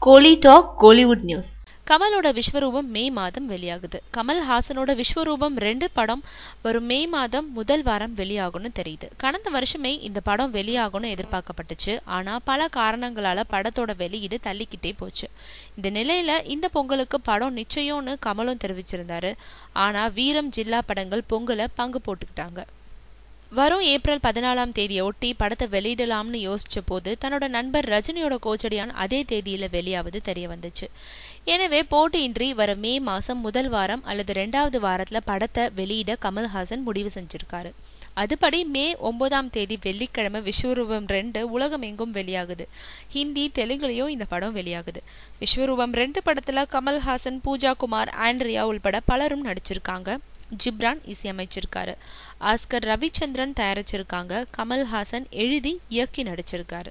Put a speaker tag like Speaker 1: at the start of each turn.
Speaker 1: கோலி talk Kollywood news.
Speaker 2: கமலோட விஸ்வரூபம் மே மாதம் வெளியாகுது. கமல்ஹாசனோட விஸ்வரூபம் 2 படம் வரும் மே மாதம் முதல் வாரம் வெளியாகும்னு தெரியுது. கடந்த வருஷமே இந்த படம் வெளியாகும்னு எதிர்பார்க்கப்பட்டுச்சு. ஆனா பல காரணங்களால படத்தோட வெளியீடு தள்ளிக்கிட்டே போச்சு. இந்த நிலையில இந்த பொங்கலுக்கு படம் நிச்சயம்னு கமலும் தெரிவிச்சிருந்தாரு. ஆனா வீரம் ஜில்லா படங்கள் பொங்கலை பங்கு போட்டுக்கிட்டாங்க. வரும் ஏப்ரல் 14ஆம் தேதியை ஒட்டி படத்தை வெளியிடலாம்னு யோசிச்ச போது தன்னோட நண்பர் ரஜினியோட கோச்சடியான் அதே தேதியில வெளியாவது தெரிய வந்துச்சு. எனவே போட்டியின்றி வர மே மாசம் முதல் வாரம் அல்லது 2வது வாரத்துல படத்தை வெளியிட கமல்ஹாசன் முடிவு செஞ்சிருக்காரு. அதுபடி மே 9ஆம் தேதி வெள்ளிக்கிழமை விஸ்வரூபம் 2 உலகம் எங்கும் வெளியாகுது. ஹிந்தி தெலுங்குலயும் இந்த படம் வெளியாகுது. விஸ்வரூபம் 2 படத்துல கமல்ஹாசன், பூஜா குமார், ஆண்ட்ரியா உள்பட பலரும் நடிச்சிருக்காங்க. ஜிப்ரான் இசையமைச்சிருக்காரு. ஆஸ்கர் ரவிச்சந்திரன் தயாரிச்சிருக்காங்க. கமல்ஹாசன் எழுதி இயக்கி நடிச்சிருக்காரு.